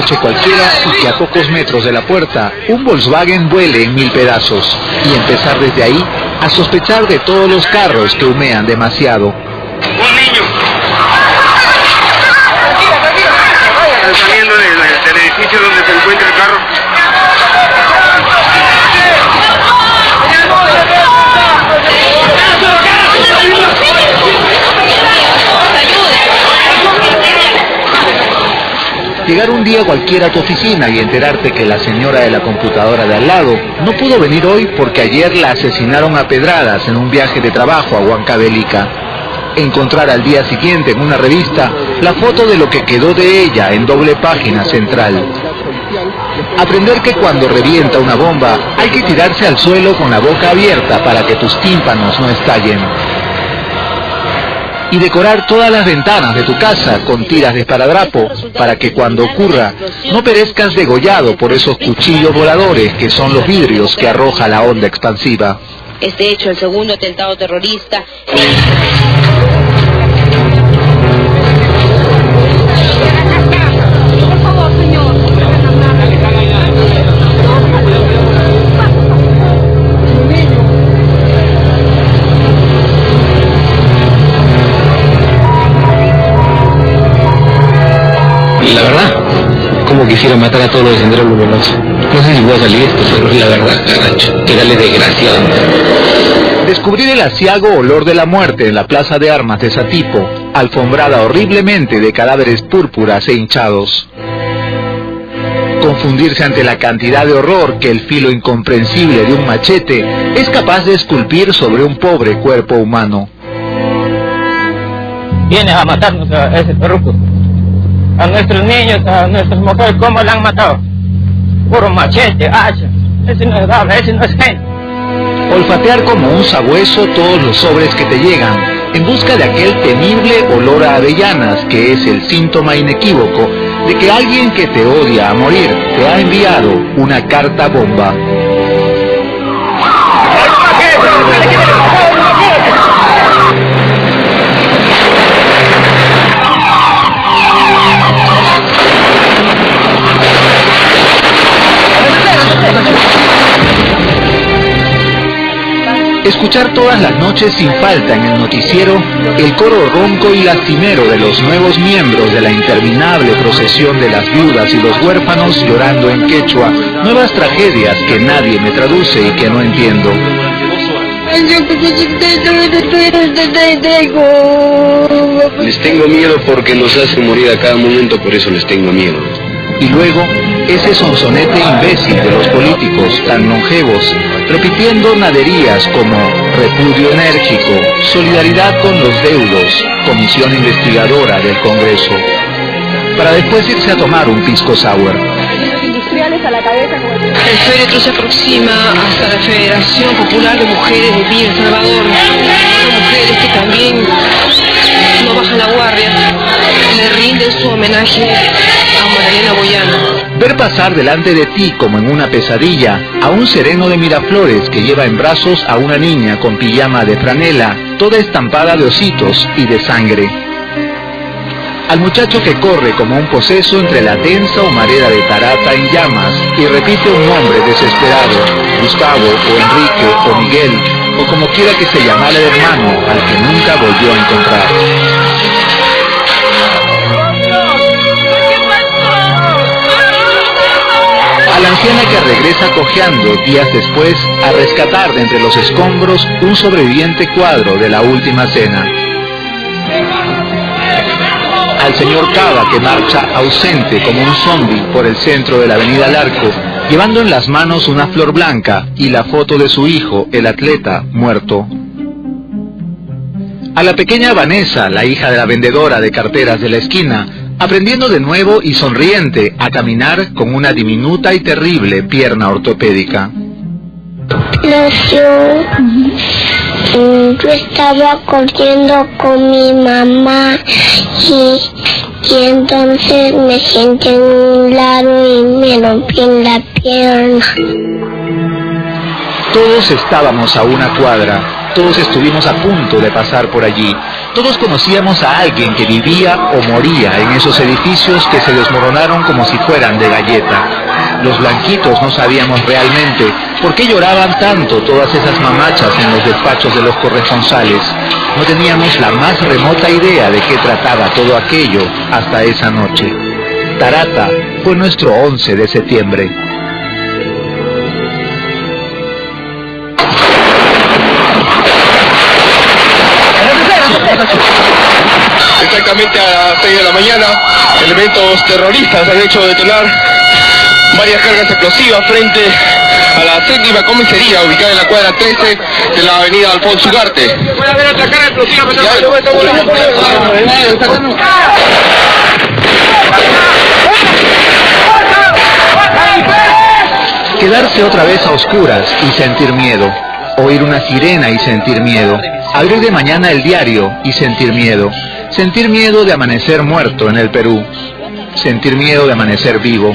noche cualquiera y que a pocos metros de la puerta un Volkswagen vuele en 1000 pedazos y empezar desde ahí a sospechar de todos los carros que humean demasiado. ¡Un niño! Están saliendo del edificio donde se encuentra el carro. Llegar un día cualquiera a tu oficina y enterarte que la señora de la computadora de al lado no pudo venir hoy porque ayer la asesinaron a pedradas en un viaje de trabajo a Huancavelica. Encontrar al día siguiente en una revista la foto de lo que quedó de ella en doble página central. Aprender que cuando revienta una bomba hay que tirarse al suelo con la boca abierta para que tus tímpanos no estallen. Y decorar todas las ventanas de tu casa con tiras de esparadrapo para que cuando ocurra no perezcas degollado por esos cuchillos voladores que son los vidrios que arroja la onda expansiva. Este hecho, el segundo atentado terrorista. Por favor, señor. La verdad, como quisiera matar a todos los de Sendero Luminoso. No sé si voy a salir esto, pero la verdad, caracho, que dale desgraciado. Descubrir el aciago olor de la muerte en la plaza de armas de Satipo, alfombrada horriblemente de cadáveres púrpuras e hinchados. Confundirse ante la cantidad de horror que el filo incomprensible de un machete es capaz de esculpir sobre un pobre cuerpo humano. Vienes a matarnos a ese perruco. A nuestros niños, a nuestras mujeres, ¿cómo la han matado? Puro machete, hacha. Ese no es dable, ese no es gente. Olfatear como un sabueso todos los sobres que te llegan, en busca de aquel temible olor a avellanas que es el síntoma inequívoco de que alguien que te odia a morir te ha enviado una carta bomba. Escuchar todas las noches sin falta en el noticiero el coro ronco y lastimero de los nuevos miembros de la interminable procesión de las viudas y los huérfanos llorando en quechua nuevas tragedias que nadie me traduce y que no entiendo. Les tengo miedo porque nos hacen morir a cada momento, por eso les tengo miedo. Y luego, ese sonsonete imbécil de los políticos tan longevos, repitiendo naderías como repudio enérgico, solidaridad con los deudos, comisión investigadora del Congreso, para después irse a tomar un pisco sour. El féretro se aproxima hasta la Federación Popular de Mujeres de Villa El Salvador. Son mujeres que también no bajan la guardia, le rinden su homenaje a Magdalena Boyano. Ver pasar delante de ti como en una pesadilla a un sereno de Miraflores que lleva en brazos a una niña con pijama de franela, toda estampada de ositos y de sangre. Al muchacho que corre como un poseso entre la densa humareda de Tarata en llamas y repite un nombre desesperado, Gustavo o Enrique o Miguel o como quiera que se llamara el hermano al que nunca volvió a encontrar. A la anciana que regresa cojeando días después a rescatar de entre los escombros un sobreviviente cuadro de la última cena. Al señor Cava que marcha ausente como un zombi por el centro de la avenida Larco, llevando en las manos una flor blanca y la foto de su hijo, el atleta, muerto. A la pequeña Vanessa, la hija de la vendedora de carteras de la esquina, aprendiendo de nuevo y sonriente a caminar con una diminuta y terrible pierna ortopédica. Yo estaba corriendo con mi mamá y entonces me senté en un lado y me rompí en la pierna. Todos estábamos a una cuadra, todos estuvimos a punto de pasar por allí, Todos conocíamos a alguien que vivía o moría en esos edificios que se desmoronaron como si fueran de galleta. Los blanquitos no sabíamos realmente por qué lloraban tanto todas esas mamachas en los despachos de los corresponsales. No teníamos la más remota idea de qué trataba todo aquello hasta esa noche. Tarata fue nuestro 11 de septiembre. Exactamente a las 6 de la mañana, elementos terroristas han hecho detonar varias cargas explosivas frente a la 7ª comisaría ubicada en la cuadra 13 de la avenida Alfonso Ugarte. Puede haber otra carga explosiva, Quedarse otra vez a oscuras y sentir miedo. Oír una sirena y sentir miedo. Abrir de mañana el diario y sentir miedo. Sentir miedo de amanecer muerto en el Perú. Sentir miedo de amanecer vivo.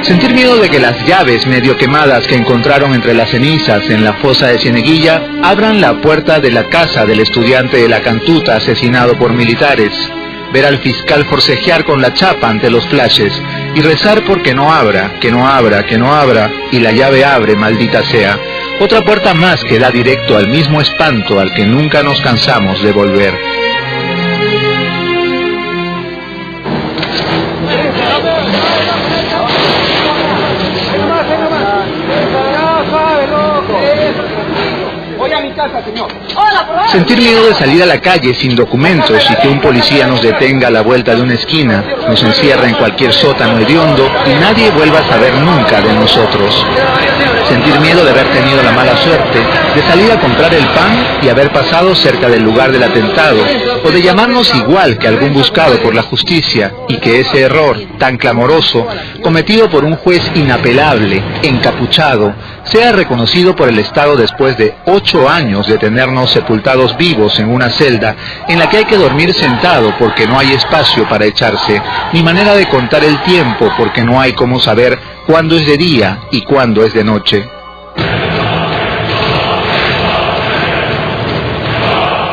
Sentir miedo de que las llaves medio quemadas que encontraron entre las cenizas en la fosa de Cieneguilla abran la puerta de la casa del estudiante de la Cantuta asesinado por militares. Ver al fiscal forcejear con la chapa ante los flashes y rezar porque no abra, que no abra, que no abra, y la llave abre, maldita sea. Otra puerta más que da directo al mismo espanto al que nunca nos cansamos de volver. Sentir miedo de salir a la calle sin documentos y que un policía nos detenga a la vuelta de una esquina, nos encierra en cualquier sótano hediondo y nadie vuelva a saber nunca de nosotros. Sentir miedo de haber tenido la mala suerte de salir a comprar el pan y haber pasado cerca del lugar del atentado, o de llamarnos igual que algún buscado por la justicia y que ese error tan clamoroso, cometido por un juez inapelable, encapuchado, sea reconocido por el Estado después de 8 años de tenernos sepultados vivos en una celda en la que hay que dormir sentado porque no hay espacio para echarse, ni manera de contar el tiempo porque no hay cómo saber cuándo es de día y cuándo es de noche.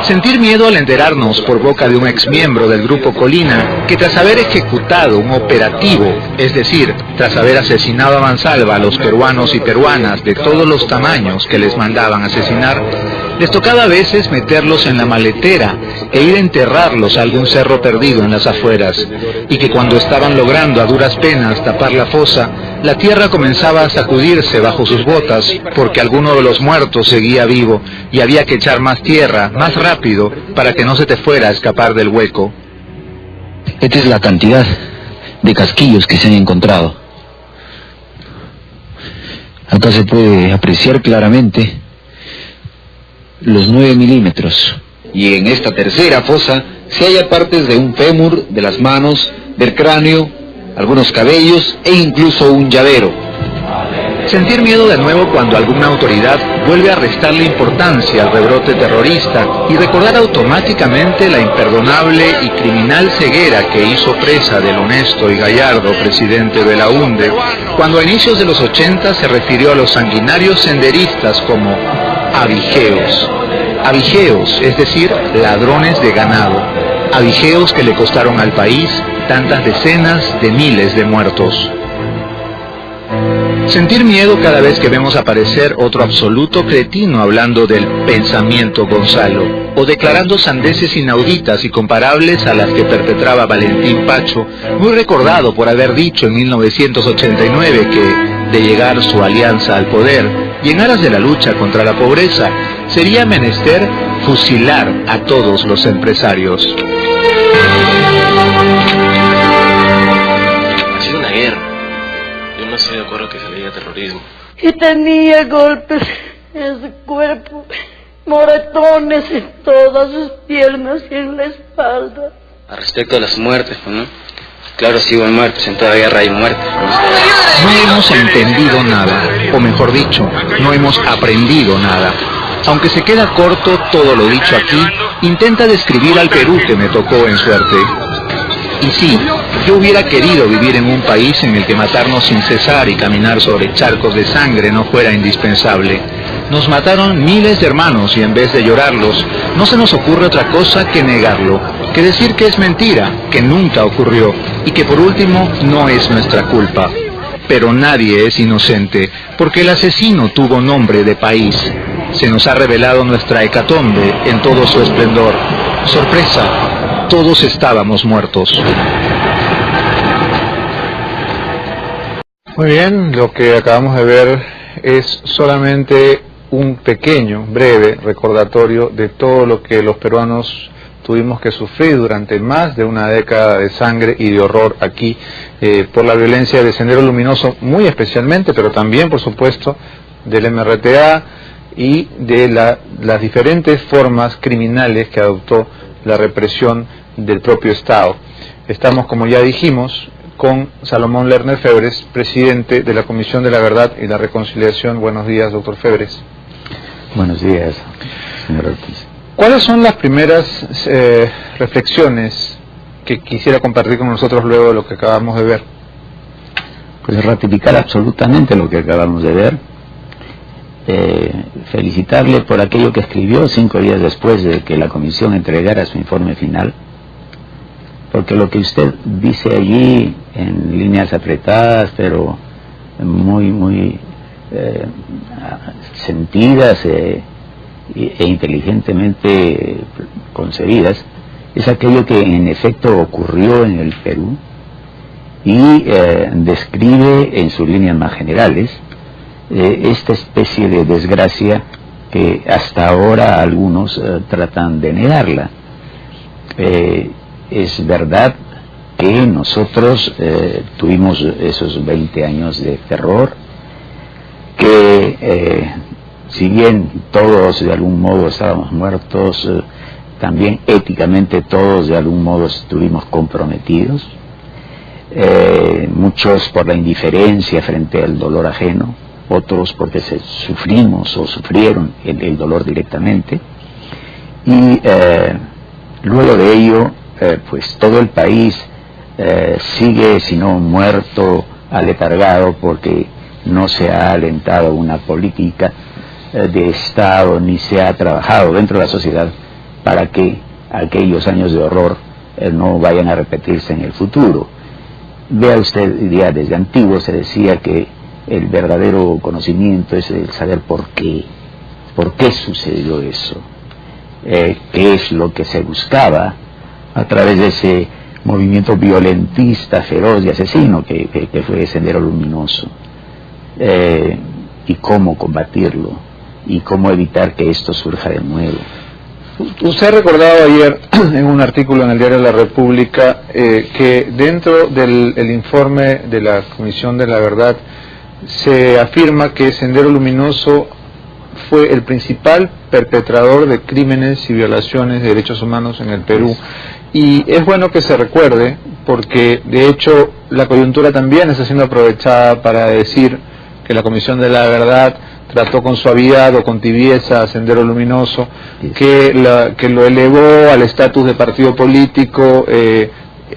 Sentir miedo al enterarnos por boca de un exmiembro del Grupo Colina que tras haber ejecutado un operativo, es decir, tras haber asesinado a mansalva a los peruanos y peruanas de todos los tamaños que les mandaban asesinar, les tocaba a veces meterlos en la maletera e ir a enterrarlos a algún cerro perdido en las afueras, y que cuando estaban logrando a duras penas tapar la fosa, la tierra comenzaba a sacudirse bajo sus botas porque alguno de los muertos seguía vivo y había que echar más tierra, más rápido, para que no se te fuera a escapar del hueco. Esta es la cantidad de casquillos que se han encontrado. Acá se puede apreciar claramente los 9 milímetros. Y en esta tercera fosa se halla partes de un fémur, de las manos, del cráneo, algunos cabellos e incluso un llavero. Sentir miedo de nuevo cuando alguna autoridad vuelve a restarle importancia al rebrote terrorista y recordar automáticamente la imperdonable y criminal ceguera que hizo presa del honesto y gallardo presidente Belaúnde, cuando a inicios de los 80 se refirió a los sanguinarios senderistas como abigeos. Abigeos, es decir, ladrones de ganado. Abigeos que le costaron al país tantas decenas de miles de muertos. Sentir miedo cada vez que vemos aparecer otro absoluto cretino hablando del pensamiento Gonzalo, o declarando sandeces inauditas y comparables a las que perpetraba Valentín Pacho, muy recordado por haber dicho en 1989 que, de llegar su alianza al poder y en aras de la lucha contra la pobreza, sería menester fusilar a todos los empresarios. Ha sido una guerra. Yo no estoy de acuerdo que se le diga terrorismo. Y tenía golpes en su cuerpo, moretones en todas sus piernas y en la espalda. A respecto de las muertes, ¿no? Claro, sí hubo muertes, en toda guerra hay muertes, ¿no? No hemos entendido nada, o mejor dicho, no hemos aprendido nada. Aunque se queda corto todo lo dicho aquí, intenta describir al Perú que me tocó en suerte. Y sí, yo hubiera querido vivir en un país en el que matarnos sin cesar y caminar sobre charcos de sangre no fuera indispensable. Nos mataron miles de hermanos y en vez de llorarlos, no se nos ocurre otra cosa que negarlo, que decir que es mentira, que nunca ocurrió y que por último no es nuestra culpa. Pero nadie es inocente, porque el asesino tuvo nombre de país. Se nos ha revelado nuestra hecatombe en todo su esplendor. Sorpresa, todos estábamos muertos. Muy bien, lo que acabamos de ver es solamente un pequeño, breve recordatorio de todo lo que los peruanos tuvimos que sufrir durante más de una década de sangre y de horror aquí por la violencia de Sendero Luminoso, muy especialmente, pero también, por supuesto, del MRTA y de las diferentes formas criminales que adoptó la represión del propio Estado. Estamos, como ya dijimos, con Salomón Lerner Febres, presidente de la Comisión de la Verdad y la Reconciliación. Buenos días, doctor Febres. Buenos días, señor Ortiz. ¿Cuáles son las primeras reflexiones que quisiera compartir con nosotros luego de lo que acabamos de ver? Pues ratificar absolutamente lo que acabamos de ver, felicitarle por aquello que escribió 5 días después de que la comisión entregara su informe final, porque lo que usted dice allí en líneas apretadas, pero muy sentidas e inteligentemente concebidas, es aquello que en efecto ocurrió en el Perú y describe en sus líneas más generales esta especie de desgracia que hasta ahora algunos tratan de negarla. Es verdad que nosotros tuvimos esos 20 años de terror, que si bien todos de algún modo estábamos muertos, también éticamente todos de algún modo estuvimos comprometidos, muchos por la indiferencia frente al dolor ajeno, otros porque sufrimos o sufrieron el dolor directamente, y luego de ello pues todo el país sigue, si no muerto, aletargado, porque no se ha alentado una política de Estado ni se ha trabajado dentro de la sociedad para que aquellos años de horror no vayan a repetirse en el futuro. Vea usted, ya desde antiguo se decía que el verdadero conocimiento es el saber por qué sucedió eso, qué es lo que se buscaba a través de ese movimiento violentista, feroz y asesino que fue Sendero Luminoso, y cómo combatirlo y cómo evitar que esto surja de nuevo. Usted ha recordado ayer en un artículo en el diario La República que dentro del informe de la Comisión de la Verdad se afirma que Sendero Luminoso fue el principal perpetrador de crímenes y violaciones de derechos humanos en el Perú. Y es bueno que se recuerde, porque de hecho la coyuntura también está siendo aprovechada para decir que la Comisión de la Verdad trató con suavidad o con tibieza a Sendero Luminoso, que lo elevó al estatus de partido político,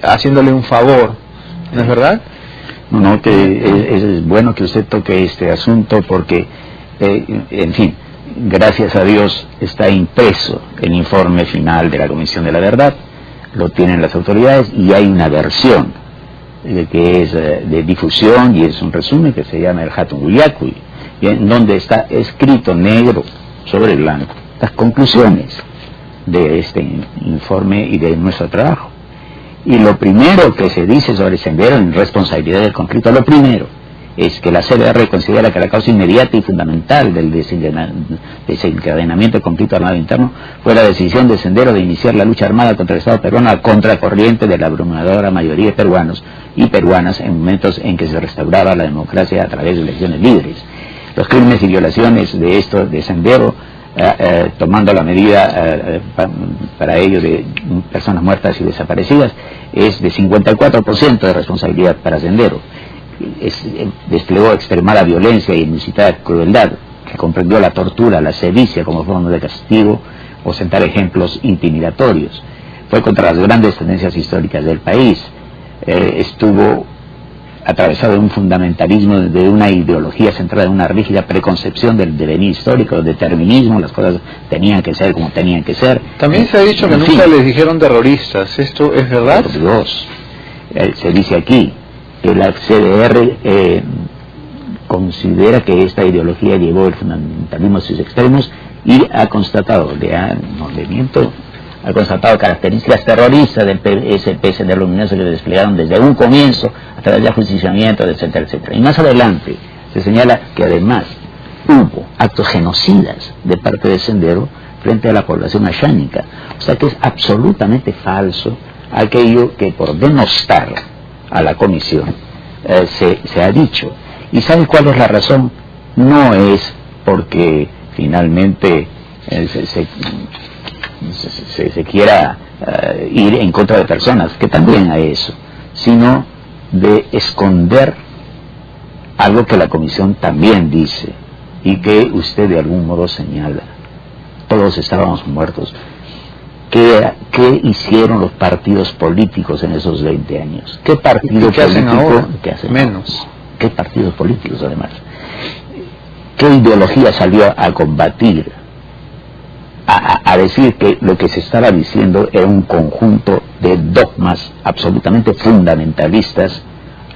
haciéndole un favor. ¿No es verdad? No, que es bueno que usted toque este asunto porque, en fin, gracias a Dios está impreso el informe final de la Comisión de la Verdad, lo tienen las autoridades y hay una versión que es de difusión y es un resumen que se llama el Hatun Guyacuy, en donde está escrito negro sobre blanco las conclusiones de este informe y de nuestro trabajo. Y lo primero que se dice sobre Sendero en responsabilidad del conflicto, lo primero es que la CDR considera que la causa inmediata y fundamental del desencadenamiento del conflicto armado interno fue la decisión de Sendero de iniciar la lucha armada contra el Estado peruano a contracorriente de la abrumadora mayoría de peruanos y peruanas en momentos en que se restauraba la democracia a través de elecciones libres. Los crímenes y violaciones de Sendero, tomando la medida para ello de personas muertas y desaparecidas, es de 54% de responsabilidad para Sendero. Desplegó extremada violencia y inusitada crueldad, que comprendió la tortura, la sevicia como forma de castigo o sentar ejemplos intimidatorios. fue contra las grandes tendencias históricas del país, estuvo atravesado de un fundamentalismo, de una ideología centrada en una rígida preconcepción del devenir histórico, del determinismo, las cosas tenían que ser como tenían que ser. También se ha dicho que nunca les dijeron terroristas, ¿esto es verdad? Por Dios, se dice aquí que la CDR considera que esta ideología llevó el fundamentalismo a sus extremos y ha constatado, ha constatado características terroristas del PSN luminoso que desplegaron desde un comienzo a través de ajusticiamientos, etcétera, etcétera. Y más adelante se señala que además hubo actos genocidas de parte de Sendero frente a la población ashánica. O sea que es absolutamente falso aquello que por denostar a la comisión se ha dicho. ¿Y sabe cuál es la razón? No es porque finalmente se quiera ir en contra de personas, que también hay eso, sino de esconder algo que la comisión también dice y que usted de algún modo señala. Todos estábamos muertos. ¿Qué hicieron los partidos políticos en esos 20 años? ¿Qué partido político hacen ahora? ¿Qué hacen menos? ¿Qué partidos políticos además? ¿Qué ideología salió a combatir? A decir que lo que se estaba diciendo era un conjunto de dogmas absolutamente fundamentalistas,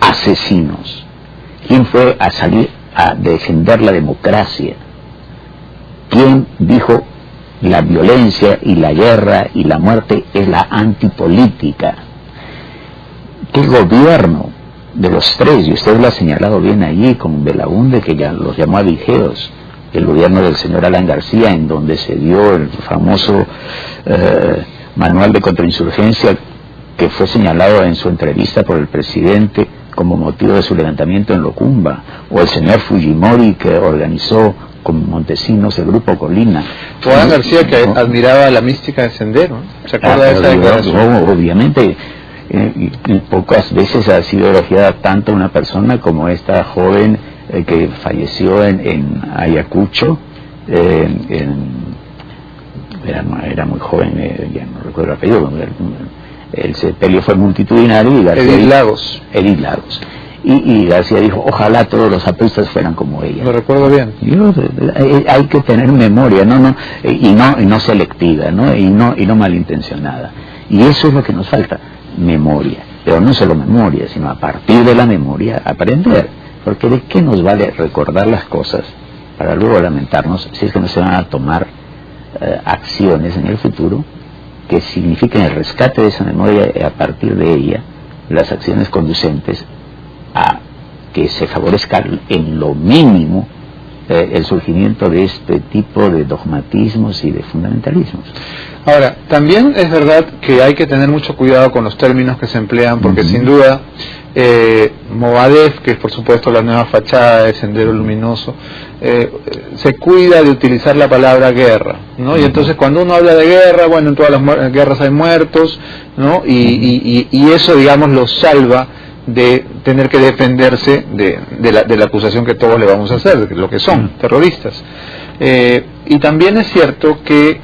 asesinos. ¿Quién fue a salir a defender la democracia? ¿Quién dijo la violencia y la guerra y la muerte es la antipolítica? ¿Qué gobierno de los tres? Y usted lo ha señalado bien allí con Belaúnde, que ya los llamó avigeos. El gobierno del señor Alan García, en donde se dio el famoso manual de contrainsurgencia que fue señalado en su entrevista por el presidente como motivo de su levantamiento en Locumba, o el señor Fujimori, que organizó con Montesinos el grupo Colina. O Alan García, que admiraba la mística de Sendero, ¿se acuerda de esa declaración? Obviamente, y pocas veces ha sido elogiada tanto una persona como esta joven que falleció en Ayacucho, era muy joven, ya no recuerdo el apellido, el sepelio fue multitudinario y García Edith Lagos. Y García dijo, ojalá todos los apristas fueran como ella. Lo recuerdo bien. Hay que tener memoria, y no selectiva, y no malintencionada. Y eso es lo que nos falta, memoria. Pero no solo memoria, sino a partir de la memoria aprender. Porque ¿de qué nos vale recordar las cosas para luego lamentarnos si es que no se van a tomar acciones en el futuro que signifiquen el rescate de esa memoria y a partir de ella las acciones conducentes a que se favorezca en lo mínimo el surgimiento de este tipo de dogmatismos y de fundamentalismos? Ahora, también es verdad que hay que tener mucho cuidado con los términos que se emplean, porque sin duda Movadef, que es por supuesto la nueva fachada de Sendero Luminoso, se cuida de utilizar la palabra guerra, ¿no? Y entonces cuando uno habla de guerra, bueno, en todas las guerras hay muertos, ¿no? Y eso, digamos, lo salva de tener que defenderse de la acusación que todos le vamos a hacer, de lo que son terroristas. Y también es cierto que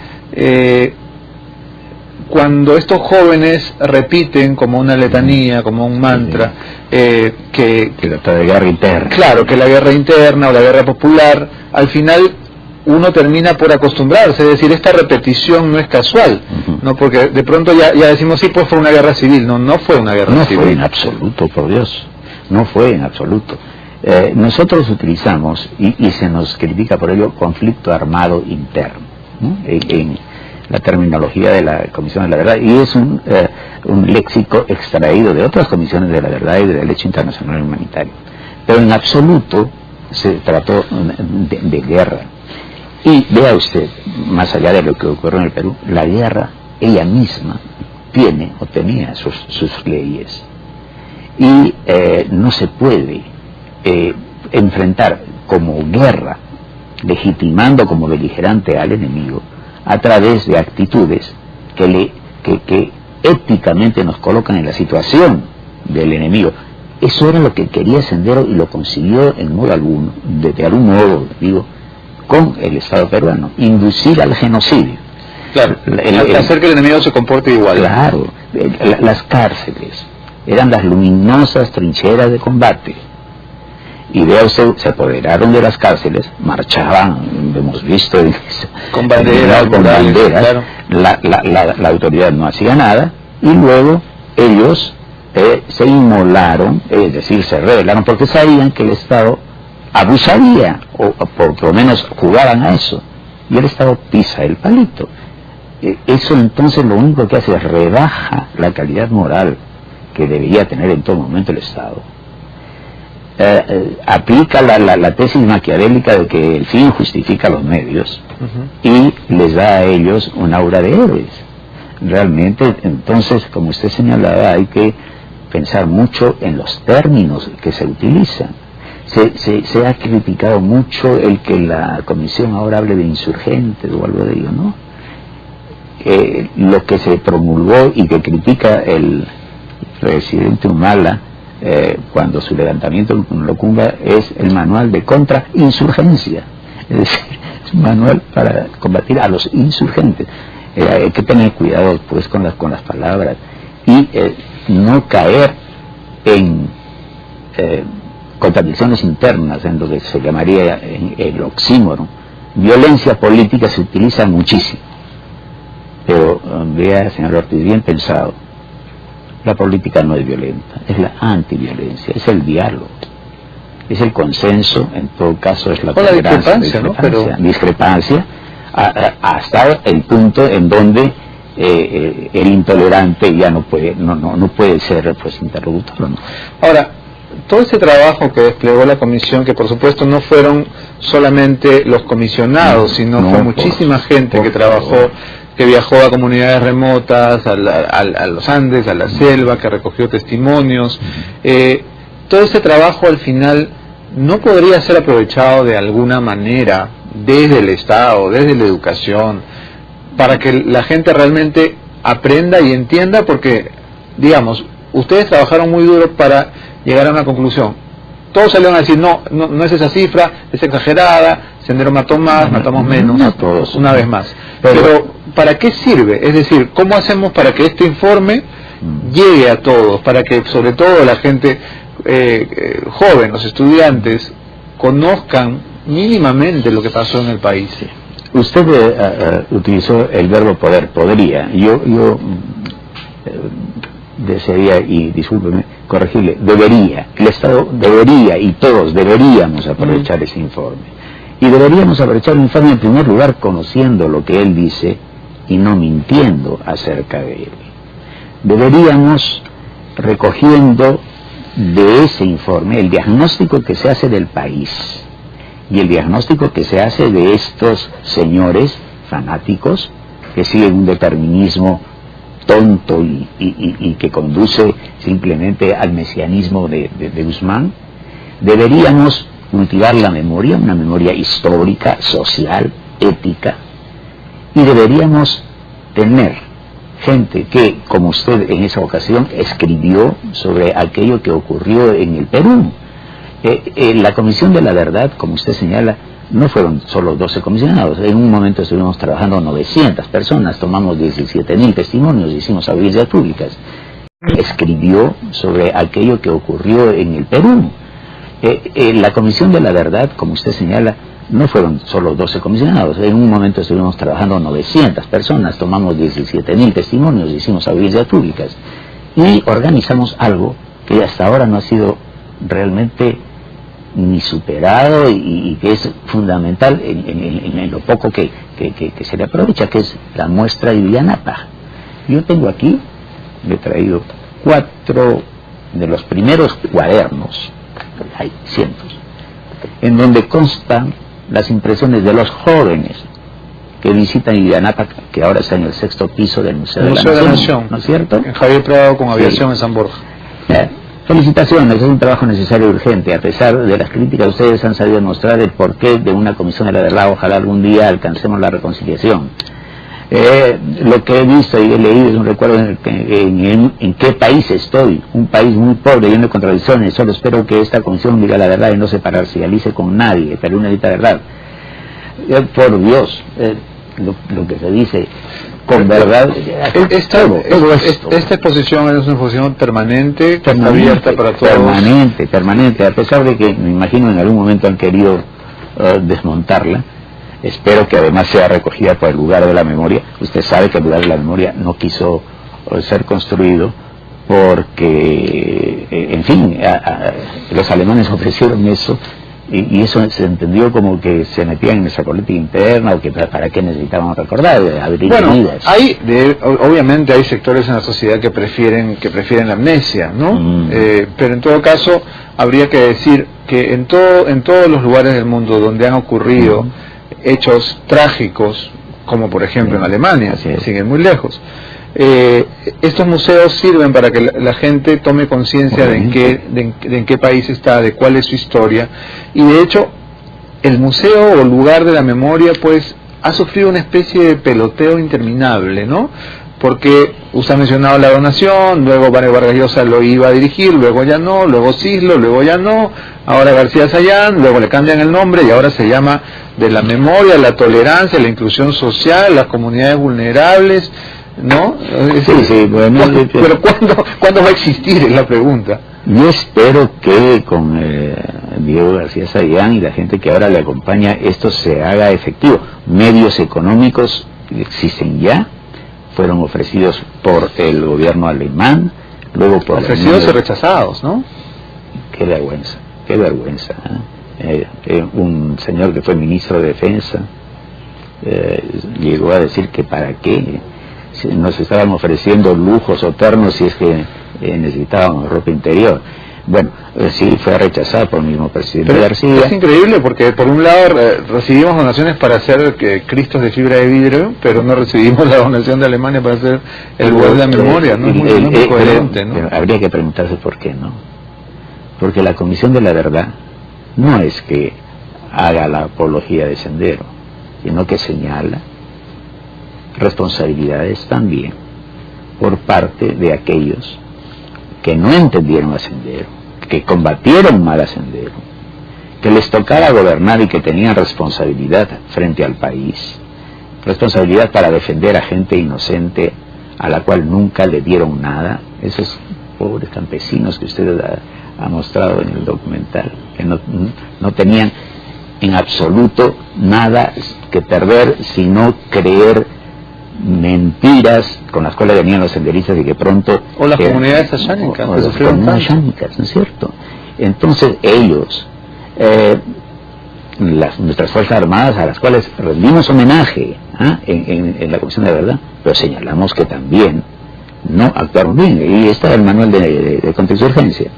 cuando estos jóvenes repiten como una letanía, como un mantra, que trata de guerra interna. Claro, que la guerra interna o la guerra popular, al final uno termina por acostumbrarse, es decir, esta repetición no es casual, ¿no? Porque de pronto ya decimos, sí, pues fue una guerra civil. No fue una guerra civil. No fue en absoluto, por Dios, no fue en absoluto. Nosotros utilizamos, y se nos critica por ello, conflicto armado interno, ¿no? En la terminología de la Comisión de la Verdad, y es un léxico extraído de otras comisiones de la verdad y del derecho internacional humanitario. Pero en absoluto se trató de guerra. Y vea usted, más allá de lo que ocurrió en el Perú, la guerra ella misma tiene o tenía sus leyes. Y no se puede enfrentar como guerra, legitimando como beligerante al enemigo, a través de actitudes que éticamente nos colocan en la situación del enemigo. Eso era lo que quería Sendero y lo consiguió en modo alguno, de algún modo, digo, con el Estado peruano, inducir al genocidio. Claro, hacer que el enemigo se comporte igual. Claro, las cárceles eran las luminosas trincheras de combate. Y vea usted, se apoderaron de las cárceles, marchaban, hemos visto con banderas, claro. La autoridad no hacía nada, y luego ellos se inmolaron, es decir, se rebelaron, porque sabían que el Estado abusaría, o por lo menos jugaban a eso, y el Estado pisa el palito. Eso entonces lo único que hace es rebaja la calidad moral que debería tener en todo momento el Estado. Aplica la tesis maquiavélica de que el fin justifica los medios, y les da a ellos un aura de héroes. Realmente, entonces, como usted señalaba, hay que pensar mucho en los términos que se utilizan. Se ha criticado mucho el que la comisión ahora hable de insurgentes o algo de ello, ¿no? Lo que se promulgó y que critica el presidente Humala cuando su levantamiento lo cumba es el manual de contrainsurgencia, es decir, es un manual para combatir a los insurgentes. Hay que tener cuidado pues con las palabras y no caer en contradicciones internas, en lo que se llamaría el oxímoron. Violencia política se utiliza muchísimo, pero vea, señor Ortiz, bien pensado. La política no es violenta, es la antiviolencia, es el diálogo, es el consenso, en todo caso es la tolerancia, discrepancia, hasta el punto en donde el intolerante ya no puede ser pues interlocutor, ¿no? Ahora, todo ese trabajo que desplegó la comisión, que por supuesto no fueron solamente los comisionados, sino fue muchísima gente que trabajó, que viajó a comunidades remotas, a los Andes, a la selva, que recogió testimonios. Todo ese trabajo al final no podría ser aprovechado de alguna manera desde el Estado, desde la educación, para que la gente realmente aprenda y entienda, porque, digamos, ustedes trabajaron muy duro para llegar a una conclusión. Todos salieron a decir, no es esa cifra, es exagerada, Sendero mató más, matamos menos, no todos, una vez más. Pero, ¿para qué sirve? Es decir, ¿cómo hacemos para que este informe llegue a todos? Para que, sobre todo, la gente joven, los estudiantes, conozcan mínimamente lo que pasó en el país. Usted utilizó el verbo poder, podría. Yo desearía, y discúlpeme, corregirle, debería. El Estado debería, y todos deberíamos aprovechar ese informe. Y deberíamos aprovechar el informe en primer lugar conociendo lo que él dice y no mintiendo acerca de él. Deberíamos, recogiendo de ese informe el diagnóstico que se hace del país y el diagnóstico que se hace de estos señores fanáticos que siguen un determinismo tonto y que conduce simplemente al mesianismo de Guzmán. Deberíamos cultivar la memoria, una memoria histórica, social, ética, y deberíamos tener gente que, como usted en esa ocasión, escribió sobre aquello que ocurrió en el Perú. La Comisión de la Verdad, como usted señala, no fueron solo 12 comisionados. En un momento estuvimos trabajando 900 personas, tomamos 17.000 testimonios, hicimos audiencias públicas. Escribió sobre aquello que ocurrió en el Perú. La Comisión de la Verdad, como usted señala, no fueron solo 12 comisionados. En un momento estuvimos trabajando 900 personas, tomamos 17.000 testimonios, hicimos audiencias públicas y organizamos algo que hasta ahora no ha sido realmente ni superado y que es fundamental en lo poco que se le aprovecha, que es la muestra de Villanapa. Yo tengo aquí, le he traído 4 de los primeros cuadernos, hay cientos, en donde constan las impresiones de los jóvenes que visitan Villanapa, que ahora está en el 6º piso del Museo de la Nación, ¿no es cierto? En Javier Prado con aviación en San Borja. Felicitaciones, es un trabajo necesario y urgente. A pesar de las críticas, ustedes han sabido mostrar el porqué de una comisión de la verdad. Ojalá algún día alcancemos la reconciliación. Lo que he visto y he leído es un recuerdo en qué país estoy, un país muy pobre, lleno de contradicciones. Solo espero que esta comisión diga la verdad y no se parcialice con nadie. Perú necesita verdad. Por Dios, lo que se dice con verdad. Esta exposición es una exposición permanente, abierta para todos. Permanente, a pesar de que me imagino en algún momento han querido desmontarla. Espero que además sea recogida por el lugar de la memoria. Usted sabe que el lugar de la memoria no quiso ser construido porque, en fin, los alemanes ofrecieron eso y eso se entendió como que se metían en esa política interna o que para qué necesitaban recordar, abrir heridas. Obviamente hay sectores en la sociedad que prefieren la amnesia, ¿no? Pero en todo caso habría que decir que en todos los lugares del mundo donde han ocurrido hechos trágicos, como por ejemplo en Alemania, siguen muy lejos, estos museos sirven para que la gente tome conciencia de en qué país está, de cuál es su historia, y de hecho el museo o lugar de la memoria pues ha sufrido una especie de peloteo interminable, ¿no? Porque usted ha mencionado la donación, luego Mario Vargas Llosa lo iba a dirigir, luego ya no, luego Cislo, luego ya no, ahora García Sayán, luego le cambian el nombre y ahora se llama de la memoria, la tolerancia, la inclusión social, las comunidades vulnerables, ¿no? Bueno, pero ¿cuándo va a existir? Es la pregunta. Yo espero que con Diego García Sayán y la gente que ahora le acompaña esto se haga efectivo. Medios económicos existen ya, fueron ofrecidos por el gobierno alemán, luego por ofrecidos y rechazados, ¿no? Qué vergüenza. Un señor que fue ministro de Defensa llegó a decir que para qué nos estaban ofreciendo lujos o ternos si es que necesitábamos ropa interior. Bueno, sí, fue rechazado por el mismo presidente García. Es increíble porque por un lado recibimos donaciones para hacer cristos de fibra de vidrio, pero no recibimos la donación de Alemania para hacer el lugar de la memoria, ¿no? Es muy coherente, ¿no? Pero habría que preguntarse por qué, ¿no? Porque la Comisión de la Verdad no es que haga la apología de Sendero, sino que señala responsabilidades también por parte de aquellos que no entendieron a Sendero, que combatieron mal a Sendero, que les tocaba gobernar y que tenían responsabilidad frente al país, responsabilidad para defender a gente inocente a la cual nunca le dieron nada, esos pobres campesinos que usted ha mostrado en el documental, que no tenían en absoluto nada que perder sino creer mentiras con las cuales venían los senderistas y que pronto... O las comunidades ayánicas. O las comunidades ayánicas, ¿no es cierto? Entonces ellos, nuestras Fuerzas Armadas, a las cuales rendimos homenaje en la Comisión de la Verdad, pero señalamos que también no actuaron bien. Y está el manual de contrainsurgencia,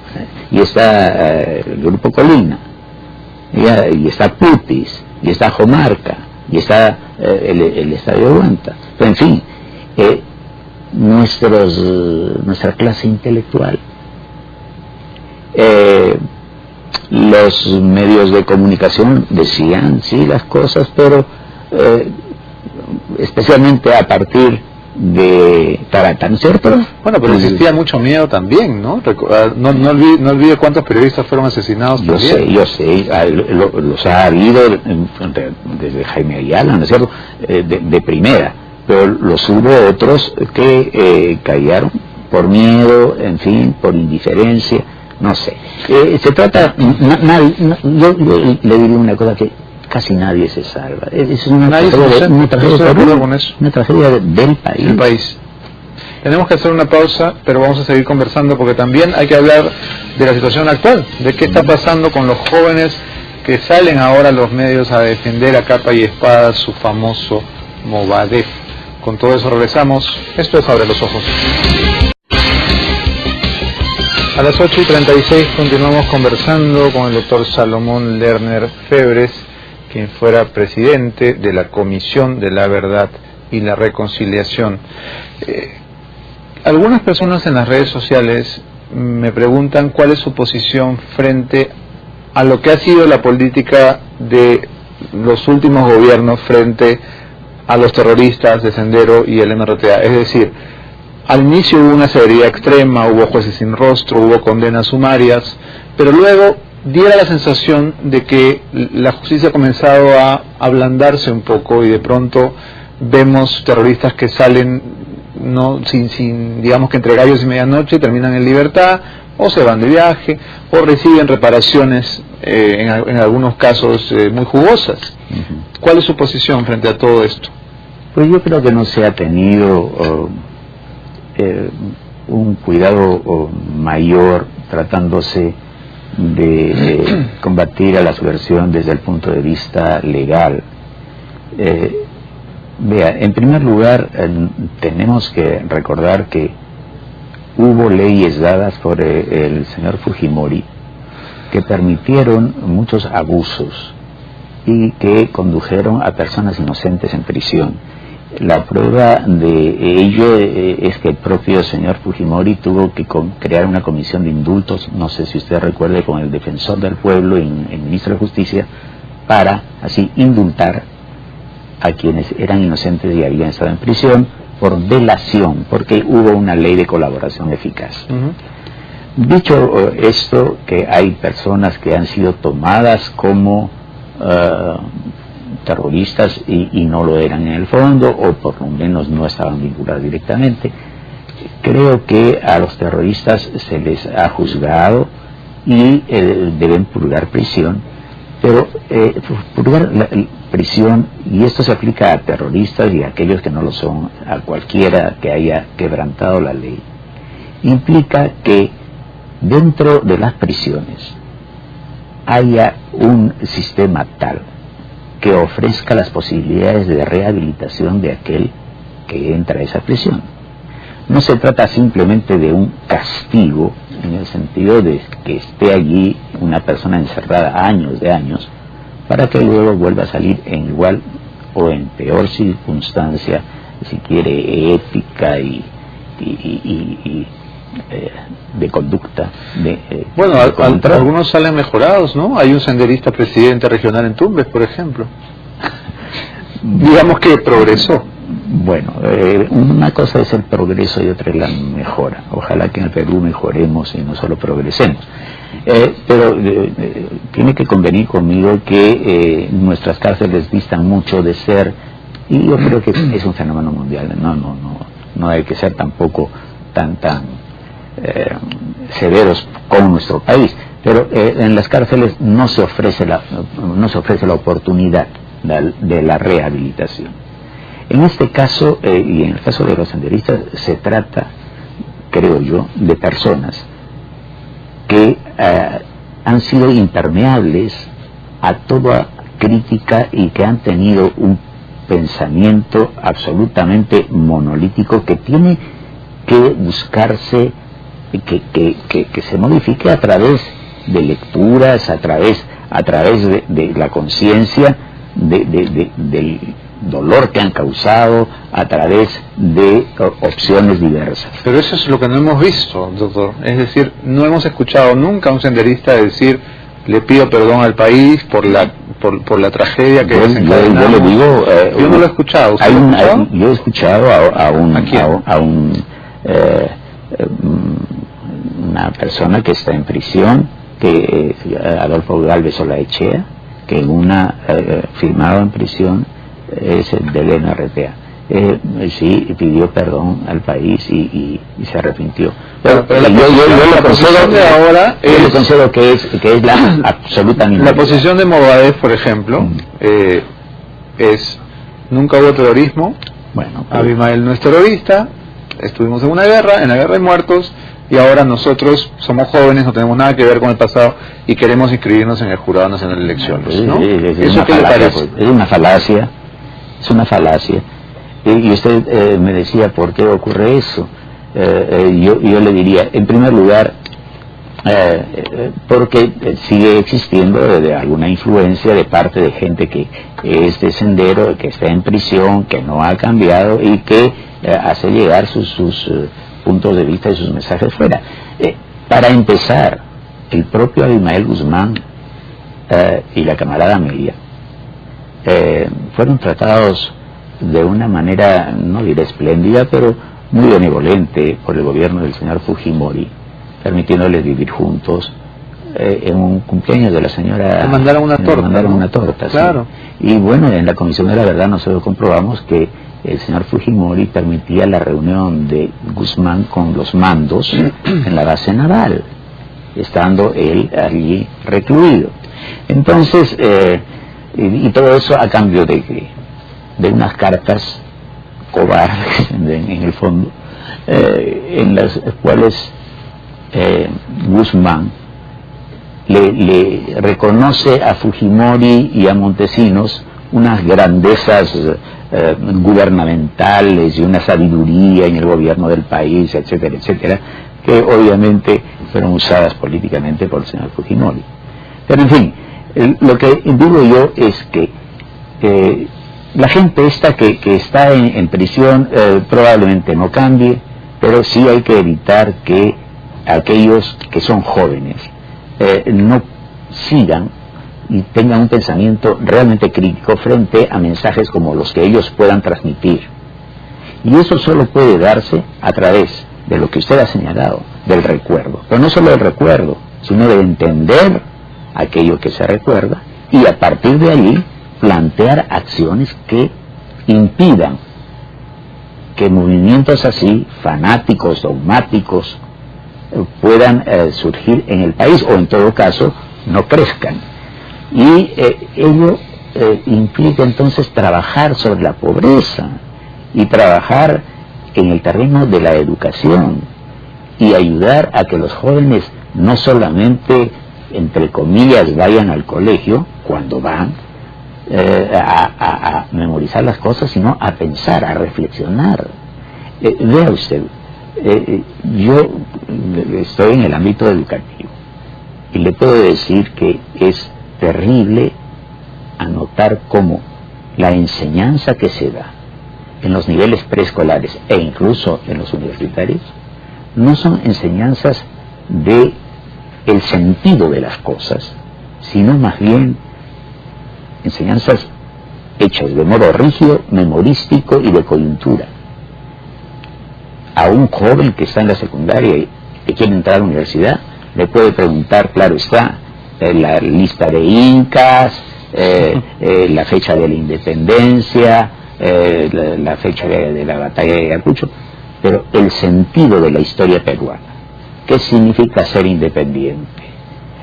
y está el Grupo Colina, y está Putis, y está Jomarca, y está el Estadio de Huanta. Pero en fin, nuestra clase intelectual, los medios de comunicación decían sí las cosas, pero especialmente a partir de Tarata, ¿no es cierto? Bueno, pero existía mucho miedo también, ¿no? No olvide cuántos periodistas fueron asesinados. Yo sé, los ha habido desde Jaime Ayala, ¿no es cierto? De primera, pero los hubo otros que callaron por miedo, en fin, por indiferencia, no sé. Se trata, yo le diría una cosa que casi nadie se salva. Es una tragedia del país. Tenemos que hacer una pausa, pero vamos a seguir conversando porque también hay que hablar de la situación actual, de qué está pasando con los jóvenes que salen ahora a los medios a defender a capa y espada su famoso Movadef. Con todo eso regresamos. Esto es Abre los Ojos. A las 8:36 continuamos conversando con el doctor Salomón Lerner Febres, quien fuera presidente de la Comisión de la Verdad y la Reconciliación. Algunas personas en las redes sociales me preguntan cuál es su posición frente a lo que ha sido la política de los últimos gobiernos frente a los terroristas de Sendero y el MRTA. Es decir, al inicio hubo una severidad extrema, hubo jueces sin rostro, hubo condenas sumarias, pero luego diera la sensación de que la justicia ha comenzado a ablandarse un poco y de pronto vemos terroristas que salen no sin digamos que entre gallos y medianoche, terminan en libertad, o se van de viaje, o reciben reparaciones en algunos casos muy jugosas. ¿Cuál es su posición frente a todo esto? Pues yo creo que no se ha tenido un cuidado mayor tratándose de combatir a la subversión desde el punto de vista legal. Vea, en primer lugar, tenemos que recordar que hubo leyes dadas por el señor Fujimori que permitieron muchos abusos y que condujeron a personas inocentes en prisión. La prueba de ello es que el propio señor Fujimori tuvo que crear una comisión de indultos, no sé si usted recuerde, con el defensor del pueblo y el ministro de Justicia, para así indultar a quienes eran inocentes y habían estado en prisión por delación, porque hubo una ley de colaboración eficaz. Dicho esto, que hay personas que han sido tomadas como terroristas y no lo eran en el fondo, o por lo menos no estaban vinculados directamente, creo que a los terroristas se les ha juzgado y deben purgar prisión, pero purgar la prisión, y esto se aplica a terroristas y a aquellos que no lo son, a cualquiera que haya quebrantado la ley, implica que dentro de las prisiones haya un sistema tal que ofrezca las posibilidades de rehabilitación de aquel que entra a esa prisión. No se trata simplemente de un castigo, en el sentido de que esté allí una persona encerrada años de años, para que luego vuelva a salir en igual o en peor circunstancia, si quiere, ética y de conducta. Bueno, algunos salen mejorados, ¿no? Hay un senderista presidente regional en Tumbes, por ejemplo. Digamos que progresó. Bueno, una cosa es el progreso y otra es la mejora. Ojalá que en el Perú mejoremos y no solo progresemos. Pero tiene que convenir conmigo que nuestras cárceles distan mucho de ser, y yo creo que es un fenómeno mundial. No hay que ser tampoco tan severos con nuestro país, pero en las cárceles no se ofrece la oportunidad de la rehabilitación. En este caso, y en el caso de los senderistas, se trata, creo yo, de personas que han sido impermeables a toda crítica y que han tenido un pensamiento absolutamente monolítico que tiene que buscarse, que se modifique a través de lecturas, a través de la conciencia del dolor que han causado, a través de opciones diversas. Pero eso es lo que no hemos visto, doctor. Es decir, no hemos escuchado nunca a un senderista decir: le pido perdón al país por la tragedia que desencadenamos. Yo le digo, yo no lo he escuchado. Yo he escuchado a una persona que está en prisión, que Adolfo Galvez Olaechea, que en una firmado en prisión es el del NRTA. Sí, pidió perdón al país y se arrepintió. Pero la posición de ahora yo considero que es la absoluta minoría. La posición de Movadez, por ejemplo, es: nunca hubo terrorismo. Bueno, Abimael no es terrorista. Estuvimos en la guerra hay muertos, y ahora nosotros somos jóvenes, no tenemos nada que ver con el pasado y queremos inscribirnos en el Jurado Nacional de Elecciones, ¿no? ¿Eso qué le parece? Es una falacia. Y usted me decía, ¿por qué ocurre eso? Yo le diría, en primer lugar, porque sigue existiendo de alguna influencia de parte de gente que es de Sendero, que está en prisión, que no ha cambiado y que hace llegar sus puntos de vista y sus mensajes fuera. Para empezar, el propio Abimael Guzmán y la camarada Mella fueron tratados de una manera, no diré espléndida, pero muy benevolente por el gobierno del señor Fujimori, permitiéndoles vivir juntos. En un cumpleaños de la señora... Le mandaron una torta. Mandaron una torta, claro. Sí. Y bueno, en la Comisión de la Verdad nosotros comprobamos que el señor Fujimori permitía la reunión de Guzmán con los mandos en la base naval, estando él allí recluido. Entonces, y todo eso a cambio de unas cartas cobardes en el fondo, en las cuales Guzmán le reconoce a Fujimori y a Montesinos unas grandezas gubernamentales y una sabiduría en el gobierno del país, etcétera, etcétera, que obviamente fueron usadas políticamente por el señor Fujimori. Pero en fin, lo que digo yo es que la gente esta que está en prisión probablemente no cambie, pero sí hay que evitar que aquellos que son jóvenes no sigan y tengan un pensamiento realmente crítico frente a mensajes como los que ellos puedan transmitir. Y eso solo puede darse a través de lo que usted ha señalado, del recuerdo. Pero no solo del recuerdo, sino de entender aquello que se recuerda y a partir de allí plantear acciones que impidan que movimientos así, fanáticos, dogmáticos, puedan surgir en el país, o en todo caso no crezcan. Y ello implica entonces trabajar sobre la pobreza y trabajar en el terreno de la educación y ayudar a que los jóvenes no solamente, entre comillas, vayan al colegio cuando van a memorizar las cosas, sino a pensar, a reflexionar. Vea usted, yo estoy en el ámbito educativo y le puedo decir que es terrible anotar cómo la enseñanza que se da en los niveles preescolares e incluso en los universitarios no son enseñanzas de el sentido de las cosas, sino más bien enseñanzas hechas de modo rígido, memorístico y de coyuntura. A un joven que está en la secundaria y que quiere entrar a la universidad, le puede preguntar, claro está, la lista de incas, la fecha de la independencia, la fecha de la batalla de Ayacucho, pero el sentido de la historia peruana. ¿Qué significa ser independiente?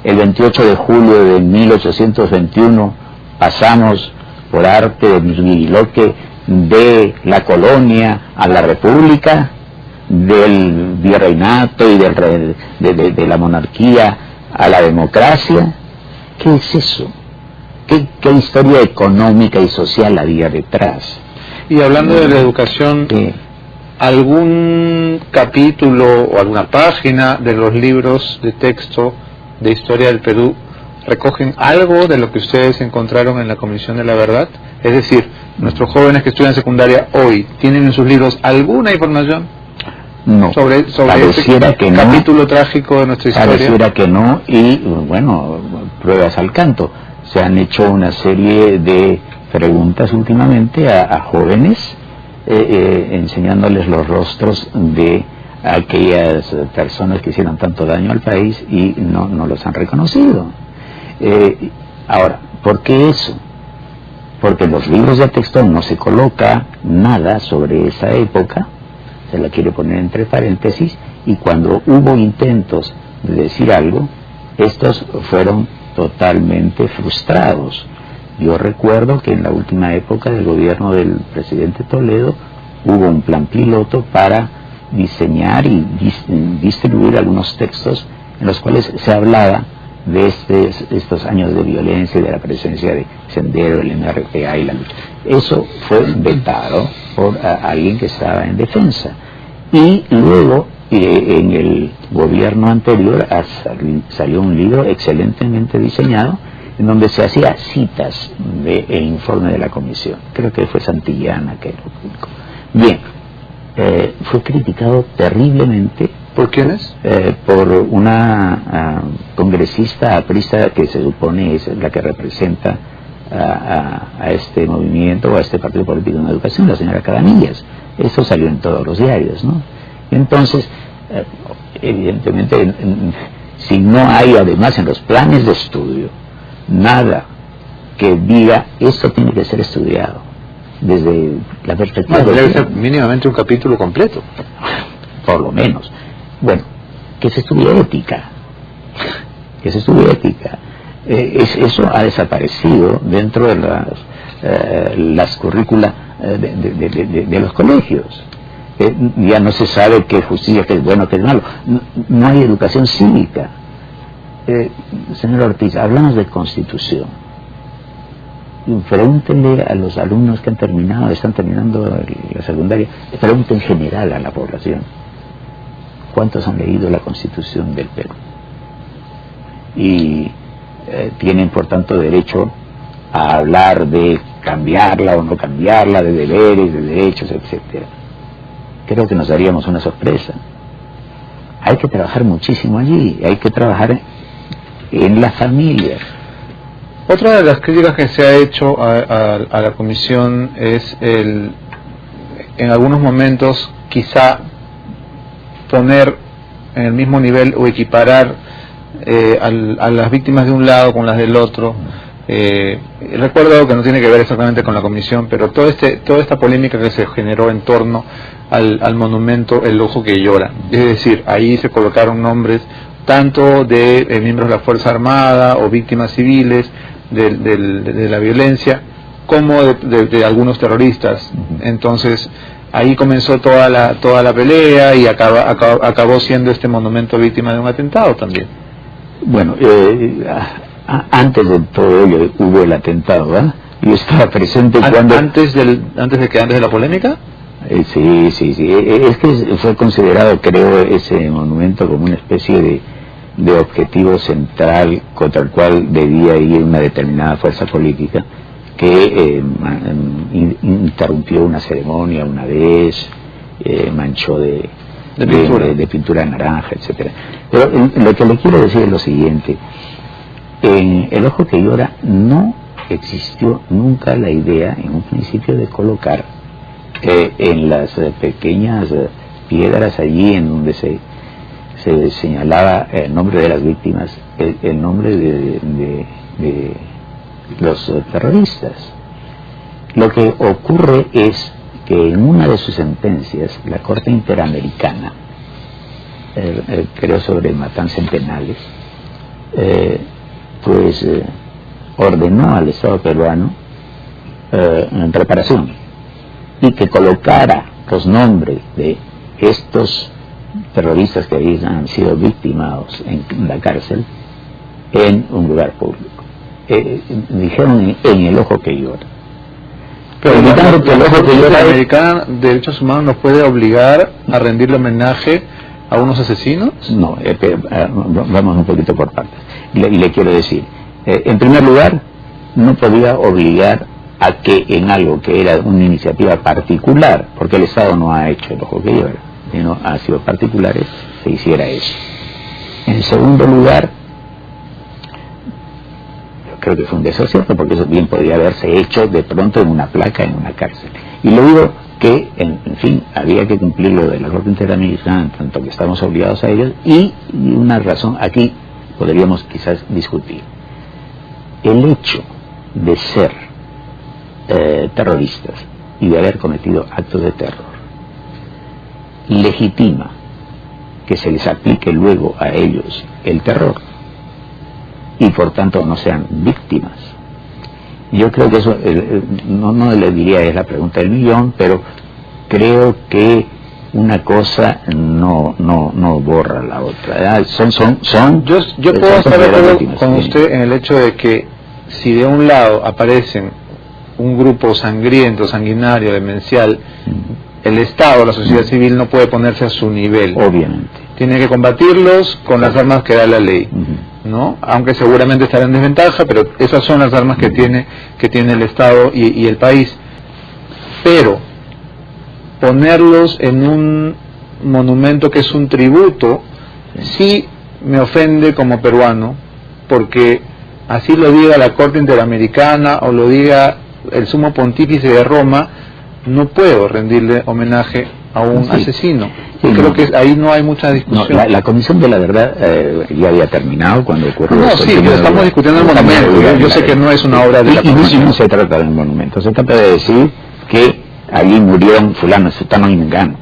El 28 de julio de 1821 pasamos por arte de Misguiriloque de la colonia a la república, del virreinato y de la monarquía a la democracia. ¿Qué es eso? ¿Qué historia económica y social había detrás? Y hablando de la educación, ¿algún capítulo o alguna página de los libros de texto de historia del Perú recogen algo de lo que ustedes encontraron en la Comisión de la Verdad? Es decir, nuestros jóvenes que estudian secundaria hoy, ¿tienen en sus libros alguna información no, sobre ese capítulo trágico de nuestra historia? Pareciera que no, y bueno, pruebas al canto. Se han hecho una serie de preguntas últimamente a jóvenes, enseñándoles los rostros de aquellas personas que hicieron tanto daño al país y no los han reconocido. Ahora, ¿por qué eso? Porque en los libros de texto no se coloca nada sobre esa época, se la quiere poner entre paréntesis, y cuando hubo intentos de decir algo, estos fueron totalmente frustrados. Yo recuerdo que en la última época del gobierno del presidente Toledo hubo un plan piloto para diseñar y distribuir algunos textos en los cuales se hablaba de estos años de violencia y de la presencia de Sendero, el MRTA y la lucha. Eso fue vetado por alguien que estaba en defensa. Y luego, en el gobierno anterior, salió un libro excelentemente diseñado en donde se hacía citas del informe de la comisión. Creo que fue Santillana que lo publicó. Bien, fue criticado terriblemente. ¿Por quiénes? Por una congresista aprista que se supone es la que representa a este movimiento o a este partido político en educación, la señora Cabanillas. Eso salió en todos los diarios, ¿no? Entonces, evidentemente, si no hay además en los planes de estudio nada que diga esto tiene que ser estudiado, desde la perspectiva... Bueno, debe ser mínimamente un capítulo completo. Por lo menos. Bueno, que se estudie ética. Que se estudie ética. Eso ha desaparecido dentro de las currículas de los colegios. Ya no se sabe qué es justicia, qué es bueno, qué es malo. No hay educación cívica. Señor Ortiz, hablamos de Constitución. Pregúntenle a los alumnos que están terminando la secundaria, pregunten en general a la población, ¿cuántos han leído la Constitución del Perú? Y tienen por tanto derecho a hablar de cambiarla o no cambiarla, de deberes, de derechos, etcétera. Creo que nos daríamos una sorpresa. Hay que trabajar muchísimo allí, hay que trabajar en la familia. Otra de las críticas que se ha hecho a la comisión es en algunos momentos quizá poner en el mismo nivel o equiparar a las víctimas de un lado con las del otro. Recuerdo que no tiene que ver exactamente con la comisión, pero toda esta polémica que se generó en torno al monumento El Ojo que Llora, es decir, ahí se colocaron nombres tanto de miembros de la Fuerza Armada o víctimas civiles de la violencia, como de algunos terroristas. Entonces ahí comenzó toda la pelea y acabó siendo este monumento víctima de un atentado también. Bueno, antes de todo ello hubo el atentado, ¿verdad? Yo estaba presente cuando... ¿Antes de la polémica? Sí. Es que fue considerado, creo, ese monumento como una especie de objetivo central contra el cual debía ir una determinada fuerza política que interrumpió una ceremonia una vez, manchó de pintura naranja, etcétera. Pero lo que le quiero decir es lo siguiente: en El Ojo que Llora no existió nunca la idea en un principio de colocar en las pequeñas piedras allí en donde se señalaba el nombre de las víctimas, el nombre de los terroristas. Lo que ocurre es que en una de sus sentencias, la Corte Interamericana, creo sobre matanzas penales, ordenó al Estado peruano en reparación y que colocara los nombres de estos terroristas que habían sido victimados en la cárcel en un lugar público. Dijeron en El Ojo que Llora. Pero la Corte Interamericana de Derechos Humanos nos puede obligar a rendirle homenaje a unos asesinos. No, vamos un poquito por partes. Y le quiero decir, en primer lugar, no podía obligar a que en algo que era una iniciativa particular, porque el Estado no ha hecho El Ojo que Llora, sino ha sido particulares, se hiciera eso. En segundo lugar, yo creo que fue un desacierto, porque eso bien podría haberse hecho de pronto en una placa en una cárcel. Y le digo que, en fin, había que cumplir lo de la Corte Interamericana, en tanto que estamos obligados a ellos, y una razón, aquí podríamos quizás discutir. El hecho de ser terroristas y de haber cometido actos de terror legitima que se les aplique luego a ellos el terror y por tanto no sean víctimas. Yo creo que eso, no le diría es la pregunta del millón, pero creo que una cosa no borra la otra. Yo puedo estar de acuerdo con usted en el hecho de que si de un lado aparecen un grupo sangriento, sanguinario, demencial, el Estado, la sociedad civil no puede ponerse a su nivel. Obviamente. Tiene que combatirlos con las armas que da la ley, ¿no? Aunque seguramente estará en desventaja, pero esas son las armas que tiene el Estado y el país. Pero ponerlos en un monumento que es un tributo, sí me ofende como peruano, porque así lo diga la Corte Interamericana o lo diga el Sumo Pontífice de Roma, no puedo rendirle homenaje a un asesino. Creo que ahí no hay mucha discusión. No, la Comisión de la Verdad ya había terminado cuando ocurrió. No, sí, pero estamos discutiendo el monumento. Yo sé que no es una obra de la Comisión. No se trata de un monumento, se trata de decir que allí murieron fulano, sutano y mengano,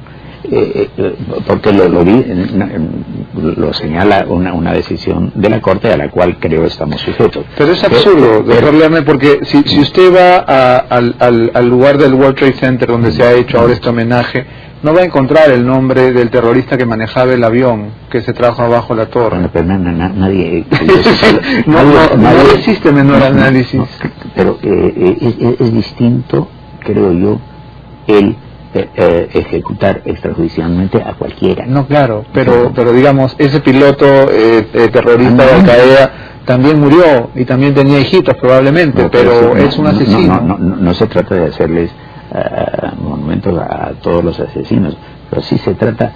porque lo señala una decisión de la Corte a la cual creo estamos sujetos. Pero es absurdo, doctor Lerner, porque si usted va al lugar del World Trade Center donde se ha hecho ahora este homenaje, no va a encontrar el nombre del terrorista que manejaba el avión que se trajo abajo la torre. Bueno, pero nadie no existe menor análisis. Pero es distinto, creo yo, el ejecutar extrajudicialmente a cualquiera. No, claro, pero digamos, ese piloto terrorista de Al-Qaeda también murió y también tenía hijitos probablemente, no, pero es un asesino. No se trata de hacerles monumentos a todos los asesinos, pero sí se trata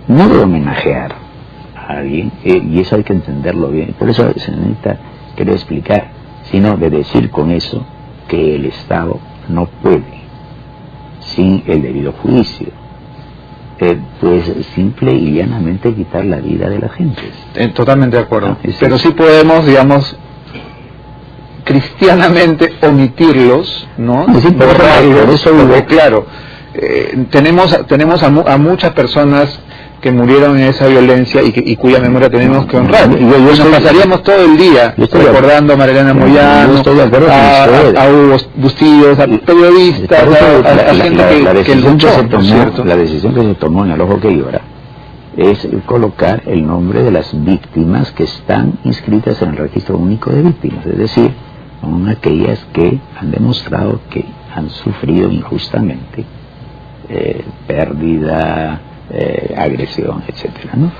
no de homenajear a alguien, y eso hay que entenderlo bien. Por eso se necesita, quiero explicar, sino de decir con eso que el Estado no puede, sin el debido juicio, pues simple y llanamente quitar la vida de la gente. Totalmente de acuerdo. Pero sí podemos, digamos, cristianamente omitirlos, ¿no? Sí, por eso claro, tenemos a muchas personas que murieron en esa violencia y cuya memoria tenemos que honrar. Nos pasaríamos todo el día recordando a Marilena Moyano, a Hugo Bustillos, a periodistas, a gente que luchó, la decisión que se tomó en El Ojo que Llora es colocar el nombre de las víctimas que están inscritas en el registro único de víctimas, es decir, son aquellas que han demostrado que han sufrido injustamente pérdida, agresión, etcétera, ¿no?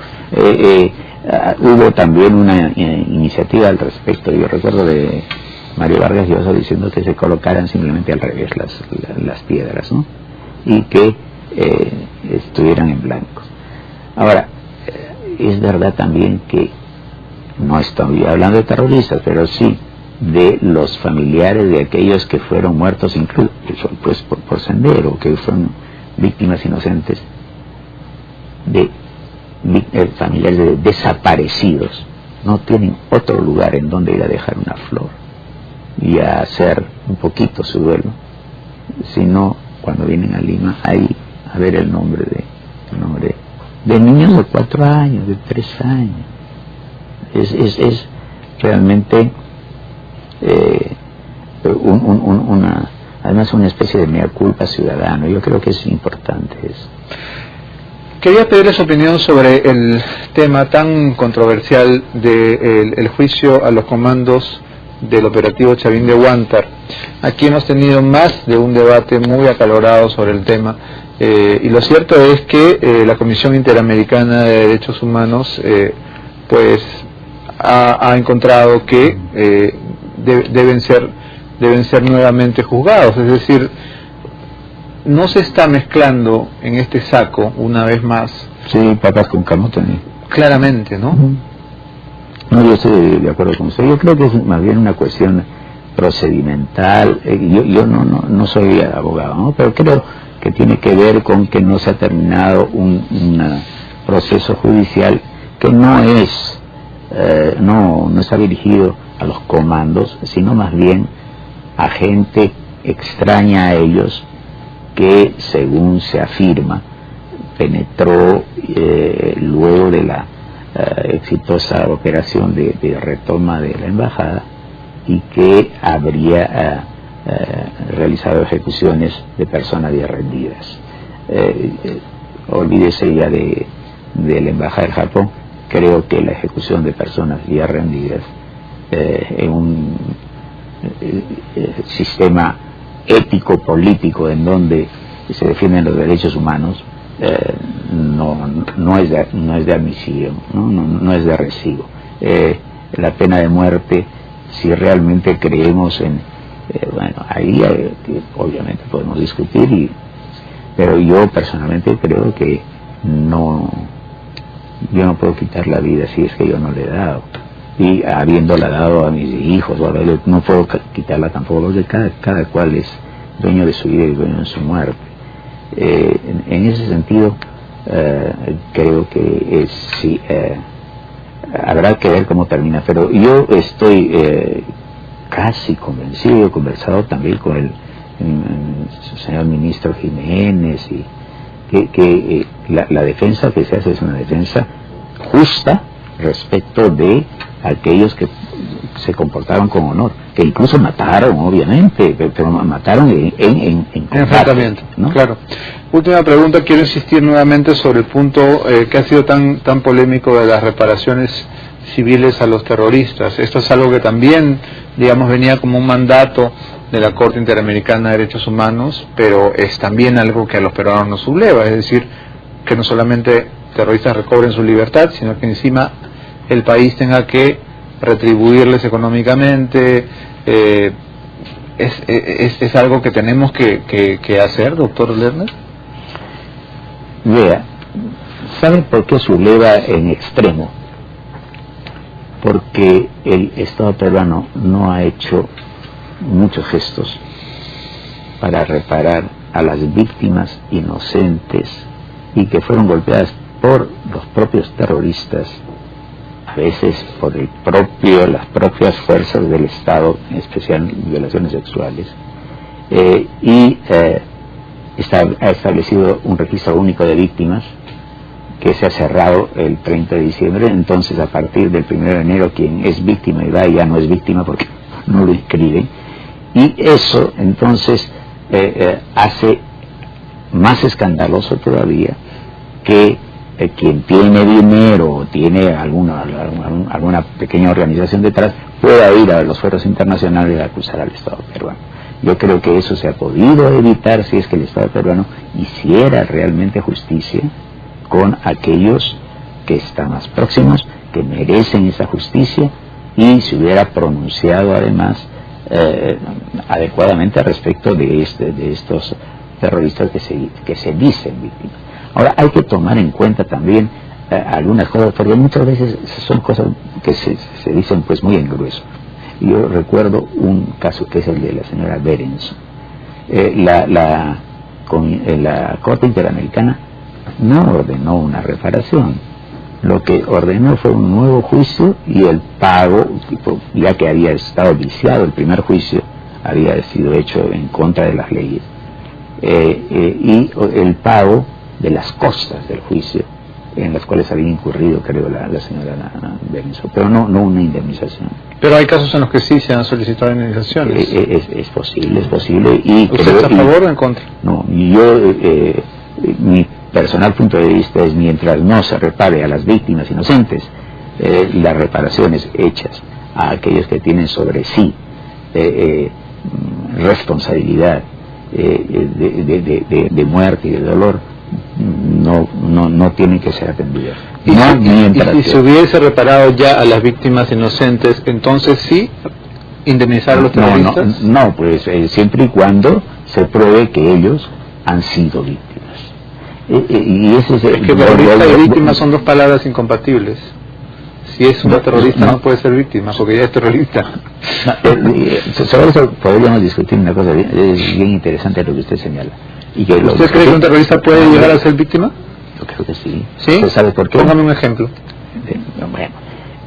Hubo también una iniciativa al respecto. Yo recuerdo de Mario Vargas Llosa diciendo que se colocaran simplemente al revés las piedras, ¿no? Y que estuvieran en blanco. Ahora, es verdad también que no estoy hablando de terroristas, pero sí de los familiares de aquellos que fueron muertos incluso pues por Sendero, que fueron víctimas inocentes, de familiares de desaparecidos, no tienen otro lugar en donde ir a dejar una flor y a hacer un poquito su duelo, sino cuando vienen a Lima ahí a ver el nombre de niños de 4 años, de 3 años. Es realmente además una especie de mea culpa ciudadano. Yo creo que es importante eso. Quería pedirle su opinión sobre el tema tan controversial del juicio a los comandos del operativo Chavín de Huántar. Aquí hemos tenido más de un debate muy acalorado sobre el tema, y lo cierto es que la Comisión Interamericana de Derechos Humanos pues ha encontrado que deben ser nuevamente juzgados, es decir, no se está mezclando en este saco una vez más. Sí, papas con camote. Claramente, ¿no? No, yo estoy de acuerdo con usted. Yo creo que es más bien una cuestión procedimental. Yo no soy abogado, ¿no? Pero creo que tiene que ver con que no se ha terminado un proceso judicial que no está dirigido a los comandos, sino más bien a gente extraña a ellos, que según se afirma penetró luego de la exitosa operación de retoma de la embajada, y que habría realizado ejecuciones de personas ya rendidas. Olvídese ya de la embajada del Japón. Creo que la ejecución de personas ya rendidas en un sistema ético-político en donde se defienden los derechos humanos, no es de admisión, no es de recibo. La pena de muerte, si realmente creemos en, bueno, ahí obviamente podemos discutir, pero yo personalmente creo que yo no puedo quitar la vida si es que yo no le he dado, y habiéndola dado a mis hijos, no puedo quitarla tampoco los de cada cual es dueño de su vida y dueño de su muerte. En ese sentido, creo que sí, habrá que ver cómo termina, pero yo estoy casi convencido. He conversado también con el señor ministro Jiménez, y que la defensa que se hace es una defensa justa respecto de aquellos que se comportaron con honor, que incluso mataron, obviamente, pero mataron en enfrentamiento, ¿no? Claro. Última pregunta, quiero insistir nuevamente sobre el punto que ha sido tan polémico de las reparaciones civiles a los terroristas. Esto es algo que también, digamos, venía como un mandato de la Corte Interamericana de Derechos Humanos, pero es también algo que a los peruanos nos subleva, es decir, que no solamente terroristas recobren su libertad, sino que encima el país tenga que retribuirles económicamente. Es algo que tenemos que hacer, doctor Lerner. Vea, ¿saben por qué subleva en extremo? Porque el Estado peruano no ha hecho muchos gestos para reparar a las víctimas inocentes y que fueron golpeadas por los propios terroristas, a veces por las propias fuerzas del Estado, en especial violaciones sexuales, ha establecido un registro único de víctimas que se ha cerrado el 30 de diciembre. Entonces, a partir del 1 de enero, quien es víctima y va ya no es víctima porque no lo inscriben, y eso entonces hace más escandaloso todavía que quien tiene dinero o tiene alguna pequeña organización detrás pueda ir a los foros internacionales a acusar al Estado peruano. Yo creo que eso se ha podido evitar si es que el Estado peruano hiciera realmente justicia con aquellos que están más próximos, que merecen esa justicia, y se hubiera pronunciado además adecuadamente respecto de estos terroristas que se dicen víctimas. Ahora, hay que tomar en cuenta también algunas cosas, porque muchas veces son cosas que se dicen pues muy en grueso. Yo recuerdo un caso que es el de la señora Berenson. La Corte Interamericana no ordenó una reparación. Lo que ordenó fue un nuevo juicio y el pago, ya que había estado viciado el primer juicio, había sido hecho en contra de las leyes, y el pago de las costas del juicio, en las cuales había incurrido, creo, la señora Berenson, pero no una indemnización. Pero hay casos en los que sí se han solicitado indemnizaciones. Es posible. Y ¿usted está a favor o en contra? No, mi personal punto de vista es, mientras no se repare a las víctimas inocentes, las reparaciones hechas a aquellos que tienen sobre sí responsabilidad de muerte y de dolor, no tienen que ser atendidas. Y si se hubiese reparado ya a las víctimas inocentes, entonces sí indemnizar a los terroristas. No, pues siempre y cuando se pruebe que ellos han sido víctimas. Y ese es que terrorista y víctima son dos palabras incompatibles. Si es un terrorista no puede ser víctima porque ya es terrorista. Sobre eso podríamos discutir una cosa bien interesante lo que usted señala. ¿Usted cree que un terrorista puede llegar a ser víctima? Yo creo que sí. ¿Sí? ¿Usted sabe por qué? Póngame un ejemplo. Bueno,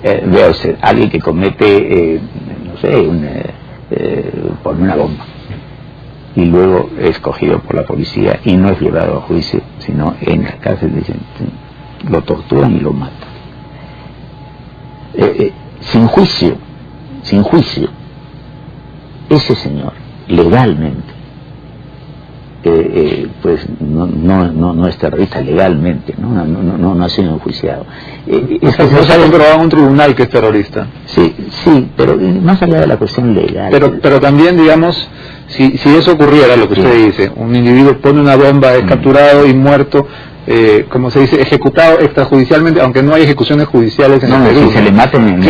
vea usted, alguien que comete, pone una bomba y luego es cogido por la policía y no es llevado a juicio, sino en la cárcel lo torturan y lo matan. Sin juicio, ese señor legalmente pues no es terrorista legalmente, no ha sido enjuiciado. Es que no se ha comprobado en un tribunal que es terrorista. Sí, pero más allá de la cuestión legal. Pero también, digamos, si eso ocurriera, lo que usted dice, un individuo pone una bomba, es capturado y muerto, como se dice, ejecutado extrajudicialmente, aunque no hay ejecuciones judiciales en el Perú. Si se le maten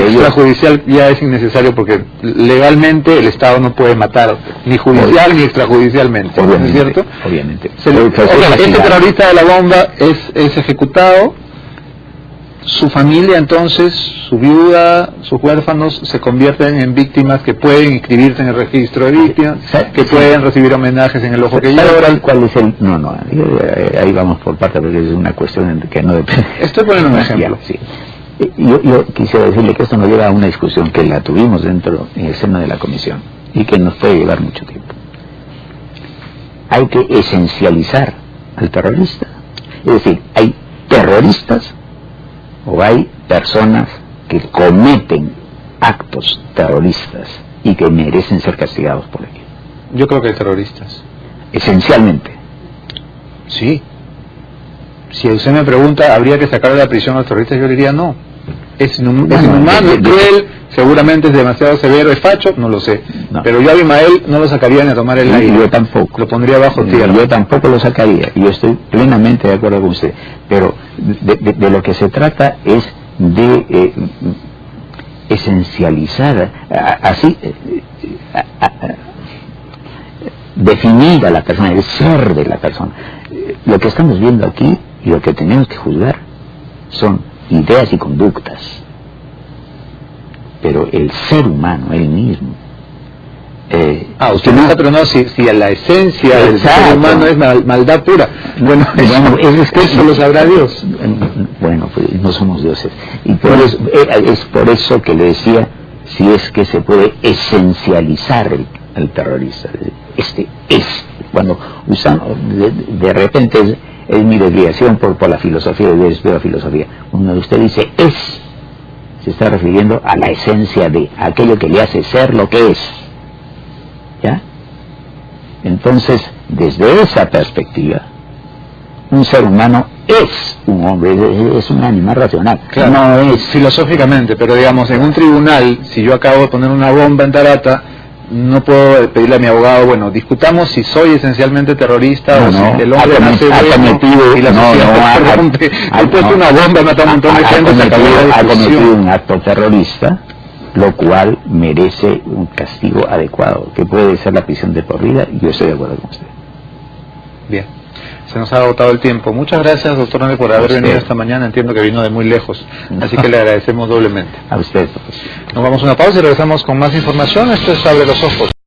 extrajudicial ya es innecesario porque legalmente el Estado no puede matar ni judicial ni extrajudicialmente, ¿no es cierto? Obviamente. Este terrorista de la bomba es ejecutado, su familia entonces, su viuda, sus huérfanos se convierten en víctimas que pueden inscribirse en el registro de víctimas, que pueden recibir homenajes en el ojo que llora. ¿Cuál es el...? Ahí vamos por parte porque es una cuestión que no depende. Estoy poniendo un ejemplo. Sí. Yo quisiera decirle que esto nos lleva a una discusión que la tuvimos en el seno de la comisión. y que nos puede llevar mucho tiempo. Hay que esencializar al terrorista. Es decir, hay terroristas o hay personas que cometen actos terroristas y que merecen ser castigados por ello. Yo creo que hay terroristas. Esencialmente. Sí. Si usted me pregunta, ¿habría que sacar de la prisión a los terroristas? Yo le diría no. Es inhumano, es cruel, seguramente es demasiado severo, es facho, no lo sé. No. Pero yo a Abimael no lo sacaría ni a tomar el aire. Yo tampoco. Lo pondría bajo tierra. Yo tampoco lo sacaría. Yo estoy plenamente de acuerdo con usted. Pero de lo que se trata es de esencializar, definir a la persona, el ser de la persona. Lo que estamos viendo aquí y lo que tenemos que juzgar son ideas y conductas, pero el ser humano, él mismo. Usted no, pero no, si a la esencia del ser humano es maldad pura. Bueno, eso lo sabrá Dios. Bueno, pues no somos dioses. Y por eso, es por eso que le decía, si es que se puede esencializar el terrorista. Cuando usamos, de repente es mi desviación por la filosofía, de la filosofía. Cuando usted dice se está refiriendo a la esencia de aquello que le hace ser lo que es. ¿Ya? Entonces, desde esa perspectiva, un ser humano es un hombre, es un animal racional. Claro, no es filosóficamente, pero digamos, en un tribunal, si yo acabo de poner una bomba en Tarata, no puedo pedirle a mi abogado, bueno, discutamos si soy esencialmente terrorista o si el hombre nace bueno y la sociedad rompe. He puesto una bomba, matado a un montón de gente, ha cometido un acto terrorista, lo cual merece un castigo adecuado, que puede ser la prisión de por vida, y yo estoy de acuerdo con usted. Bien, se nos ha agotado el tiempo. Muchas gracias, doctor Nale, por haber venido esta mañana. Entiendo que vino de muy lejos, así que le agradecemos doblemente. A usted. Nos vamos a una pausa y regresamos con más información. Esto es Abre los Ojos.